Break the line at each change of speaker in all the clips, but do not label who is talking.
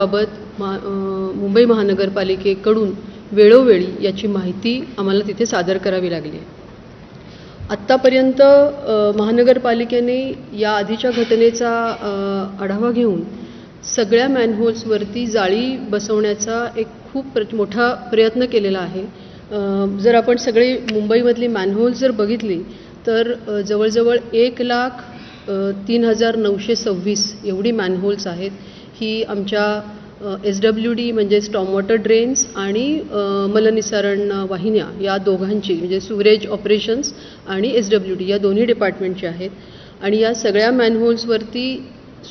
बाबत मुंबई महानगरपालिकेकडून वेळोवेळी याची माहिती आम्हाला तिथे सादर करावी लागली आहे। आत्तापर्यंत महानगरपालिकेने या आधीच्या घटनेचा आढावा घेऊन सगळ्या मॅनहोल्सवरती जाळी बसवण्याचा एक खूप मोठा प्रयत्न केलेला आहे। जर आपण सगळे मुंबईमधली मॅनहोल्स जर बघितली तर जवळजवळ 1,03,926 एवढी मॅनहोल्स आहेत। ही आमच्या SWD म्हणजे स्टॉर्म वॉटर ड्रेन्स आणि मलनिसारण वाहिन्या या दोघांची म्हणजे सुवरेज ऑपरेशन्स आणि SWD या दोन्ही डिपार्टमेंटचे आहेत। आणि या सगळ्या मॅनहोल्सवरती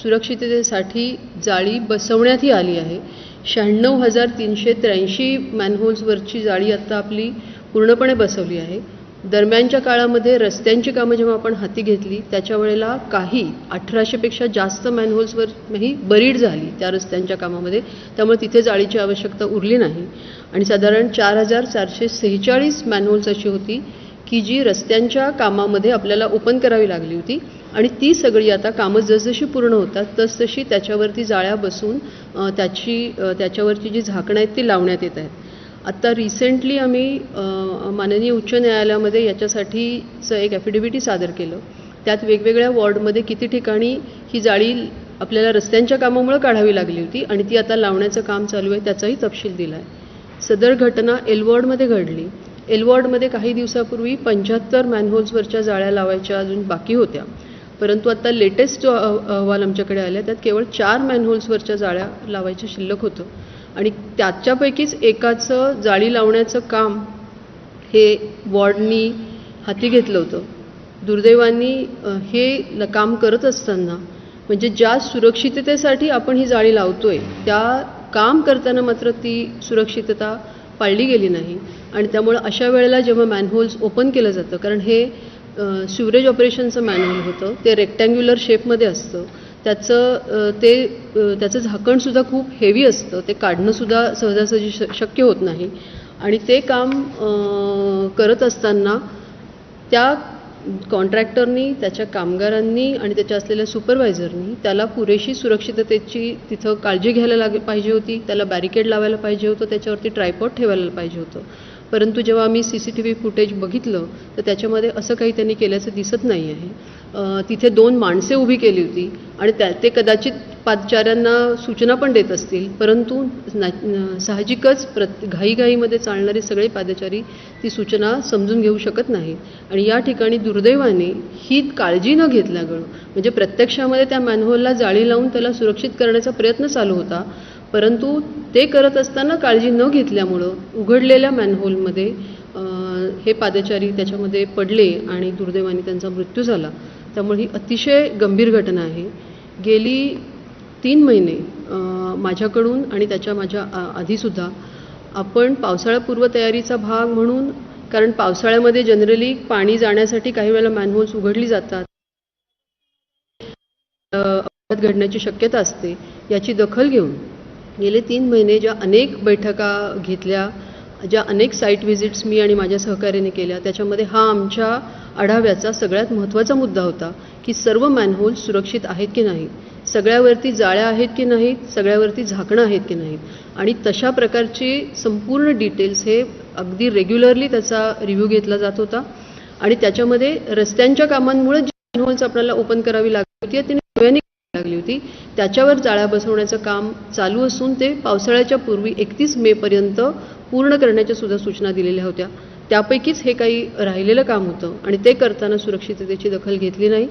सुरक्षिततेसाठी जाळी बसवण्यात आली आहे। 96,383 मॅनहोल्सवरची जाळी आता आपली पूर्णपणे बसवली आहे। दरम्यानच्या काळामध्ये रस्त्यांची कामं जेव्हा आपण हाती घेतली त्याच्या वेळेला काही 1800 पेक्षा जास्त मॅनहोल्सवरही बरीड झाली त्या रस्त्यांच्या कामामध्ये, त्यामुळे तिथे जाळीची आवश्यकता उरली नाही। आणि साधारण 4,446 मॅनहोल्स अशी होती की जी रस्त्यांच्या कामामध्ये आपल्याला ओपन करावी लागली होती आणि ती सगळी आता कामं जसजशी पूर्ण होतात तसतशी त्याच्यावरती जाळ्या बसून त्याच्यावरची जी झाकणं आहेत ती लावण्यात येत आहेत। आता रिसेंटली आम्ही माननीय उच्च न्यायालयामध्ये याच्यासाठीचं एक ॲफिडेव्हिट सादर केलं। त्यात वेगवेगळ्या वॉर्डमध्ये किती ठिकाणी ही जाळी आपल्याला रस्त्यांच्या कामामुळे काढावी लागली होती आणि ती आता लावण्याचं काम चालू आहे त्याचाही तपशील दिला आहे। सदर घटना एल वॉर्डमध्ये घडली। एल वॉर्डमध्ये काही दिवसापूर्वी 75 मॅनहोल्सवरच्या जाळ्या लावायच्या अजून बाकी होत्या, परंतु आता लेटेस्ट जो अहवाल आमच्याकडे आला त्यात केवळ 4 मॅनहोल्सवरच्या जाळ्या लावायचं शिल्लक होतं आणि त्याच्यापैकीच एकाचं जाळी लावण्याचं काम हे वॉर्डनी हाती घेतलं होतं। दुर्दैवाने हे काम करत असताना म्हणजे ज्या सुरक्षिततेसाठी आपण ही जाळी लावतोय त्या काम करताना मात्र ती सुरक्षितता पाळली गेली नाही आणि त्यामुळे अशा वेळेला जेव्हा मॅनहोल्स ओपन केलं जातं, कारण हे सिवरेज ऑपरेशनचं मॅनहोल होतं, ते रेक्टँग्युलर शेपमध्ये असतं, त्याचं झाकणसुद्धा खूप हेवी असतं, ते काढणंसुद्धा सहजासहजी शक्य होत नाही आणि ते काम करत असताना त्या कॉन्ट्रॅक्टरनी, त्याच्या कामगारांनी आणि त्याच्या असलेल्या सुपरवायझरनी त्याला पुरेशी सुरक्षिततेची तिथं काळजी घ्यायला पाहिजे होती, त्याला बॅरिकेड लावायला पाहिजे होतं, त्याच्यावरती ट्रायपॉड ठेवायला पाहिजे होतं। परंतु जेव्हा आम्ही CCTV फुटेज बघितलं तर त्याच्यामध्ये असं काही त्यांनी केल्याचं दिसत नाही आहे। तिथे 2 माणसे उभी केली होती आणि ते कदाचित पादचाऱ्यांना सूचना पण देत असतील, परंतु साहजिकच घाईघाईमध्ये चालणारे सगळे पादचारी ती सूचना समजून घेऊ शकत नाही आणि या ठिकाणी दुर्दैवाने ही काळजी न घेतल्यामुळं म्हणजे प्रत्यक्षामध्ये त्या मॅनहोलला जाळी लावून त्याला सुरक्षित करण्याचा प्रयत्न चालू होता, परंतु ते करत असताना काळजी न घेतल्यामुळं उघडलेल्या मॅनहोलमध्ये हे पादचारी त्याच्यामध्ये पडले आणि दुर्दैवाने त्यांचा मृत्यू झाला। त्यामुळे ही अतिशय गंभीर घटना आहे। गेली 3 महिने माझ्याकडून आणि माझ्या आधीसुद्धा आपण पावसाळ्यापूर्व तयारीचा भाग म्हणून, कारण पावसाळ्यामध्ये जनरली पाणी जाण्यासाठी काही वेळेला मॅनहोल्स उघडली जातात, अपघात घडण्याची शक्यता असते, याची दखल घेऊन गेले 3 महिने ज्या अनेक बैठका घेतल्या, ज्या अनेक साईट व्हिजिट्स मी आणि माझ्या सहकार्याने केल्या, त्याच्यामध्ये हा आमच्या आढाव्याचा सगळ्यात महत्त्वाचा मुद्दा होता की सर्व मॅनहोल्स सुरक्षित आहेत की नाहीत, सगळ्यावरती जाळ्या आहेत की नाहीत, सगळ्यावरती झाकणं आहेत की नाहीत आणि तशा प्रकारचे संपूर्ण डिटेल्स हे अगदी रेग्युलरली त्याचा रिव्ह्यू घेतला जात होता आणि त्याच्यामध्ये रस्त्यांच्या कामांमुळे जी मॅनहोल्स आपल्याला ओपन करावी लागली होती ती नव्याने लागली होती, त्याच्यावर जाळ्या बसवण्याचं काम चालू असून ते पावसाळ्याच्या पूर्वी 31 मे पर्यंत पूर्ण करण्याच्या सुद्धा सूचना दिलेल्या होत्या। त्यापैकीच हे काही राहिलेलं काम होतं आणि ते करताना सुरक्षिततेची दखल घेतली नाही।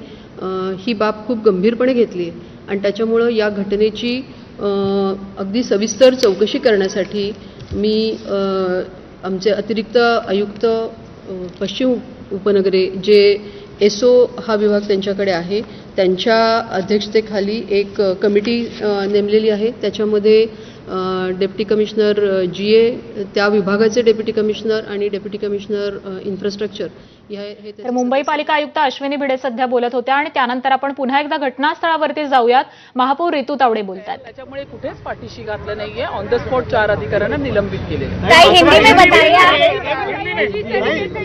ही बाब खूप गंभीरपणे घेतली आहे आणि त्याच्यामुळं या घटनेची अगदी सविस्तर चौकशी करण्यासाठी मी आमचे अतिरिक्त आयुक्त पश्चिम उपनगरे जे SO हा विभाग त्यांच्याकडे आहे, त्यांच्या अध्यक्षतेखाली एक कमिटी नेमलेली आहे। त्याच्यामध्ये डेप्युटी कमिशनर GA, त्या विभागाचे डेप्युटी कमिशनर आणि डेप्युटी कमिशनर इन्फ्रास्ट्रक्चर हे
तर
त्याचं
मुंबई पालिका आयुक्त अश्विनी भिडे सध्या बोलत होत्या आणि त्यानंतर आपण पुन्हा एकदा घटनास्थळावरती जाऊयात. महापौर रितू तावडे बोलतात.
त्याच्यामुळे कुठेच पाठीशी घातलं नाहीये. ऑन द स्पॉट 4 अधिकाऱ्यांना निलंबित केलेलं आहे.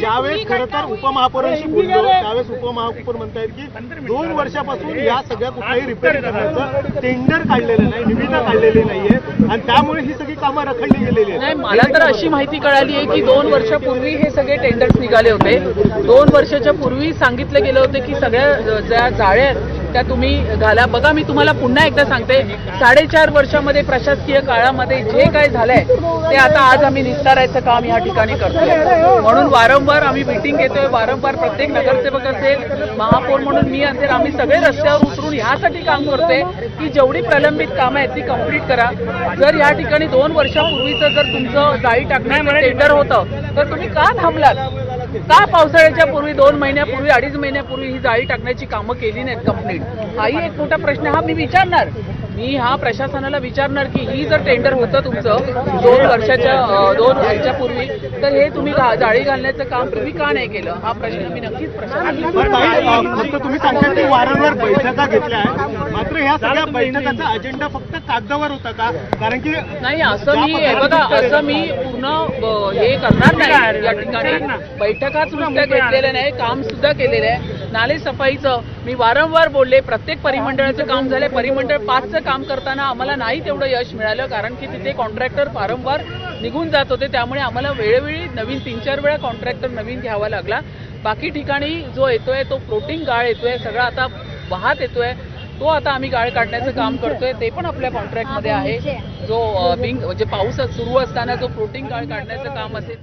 ज्यावेळेस खरं तर उपमहापौरांशी बोललो त्यावेळेस उपमहापौर म्हणतायत की 2 वर्षापासून या सगळ्या कुठल्याही रिपेअर करण्याचं टेंडर काढलेलं नाही, निविदा काढलेली नाहीये आणि त्यामुळे ही सगळी कामं रखडली गेलेली आहेत.
नाही, मला तर अशी माहिती कळाली आहे की 2 वर्षापूर्वी हे सगळे टेंडर्स निघाले होते. 2 वर्षाच्या पूर्वी सांगितलं गेलं होतं की सगळ्या ज्या जाळ्या आहेत त्या तुम्ही घाला. बघा, मी तुम्हाला पुन्हा एकदा सांगते, 4.5 वर्षामध्ये प्रशासकीय काळामध्ये जे काय झालंय ते आता आज आम्ही निस्तारायचं काम या ठिकाणी करतोय. म्हणून वारंवार आम्ही मीटिंग घेतोय, वारंवार प्रत्येक नगरसेवक असेल, महापौर म्हणून मी असेल, आम्ही सगळे रस्त्यावर उतरून ह्यासाठी काम करतोय की जेवढी प्रलंबित कामं आहेत ती कंप्लीट करा. जर या ठिकाणी 2 वर्षापूर्वीचं जर तुमचं जाळी टाकण्याचं टेंडर होतं तर तुम्ही का थांबलात? का पावसाळ्याच्या पूर्वी 2 महिन्यापूर्वी 2.5 महिन्यापूर्वी ही जाळी टाकण्याची कामं केली नाहीत कंप्लीट? हाही एक मोठा प्रश्न. हा मी विचारणार, मी हा प्रशासनाला विचारणार की ही जर टेंडर होतं तुमचं 2 वर्षाच्या पूर्वी तर हे तुम्ही जाळी घालण्याचं काम तुम्ही का नाही केलं? हा प्रश्न मी नक्कीच प्रशासनाला.
फक्त तुम्ही सांगता की वारंवार बैठका घेतल्या आहेत, मात्र ह्या सगळ्या बैठकाचा अजेंडा फक्त कागदावर होता का? कारण की
नाही, असं मी बघा, असं मी पूर्ण हे करणार नाही. या ठिकाणी बैठकाच नुसत्या घेतलेल्या नाही, काम सुद्धा केलेलं आहे. नाले सफाईचं मी वारंवार बोलले, प्रत्येक परिमंडळाचं काम झालंय. परिमंडळ 5चं काम करताना आम्हाला नाही तेवढं यश मिळालं कारण की तिथे कॉन्ट्रॅक्टर वारंवार निघून जात होते. त्यामुळे आम्हाला वेळोवेळी नवीन 3-4 वेळा कॉन्ट्रॅक्टर नवीन घ्यावा लागला. बाकी ठिकाणी जो येतोय तो फ्लोटिंग गाळ येतोय, सगळा आता वाहत येतोय, तो आता आम्ही गाळ काढण्याचं काम करतोय. ते पण आपल्या कॉन्ट्रॅक्टमध्ये आहे. जो म्हणजे पाऊस सुरू असताना जो फ्लोटिंग गाळ काढण्याचं काम असेल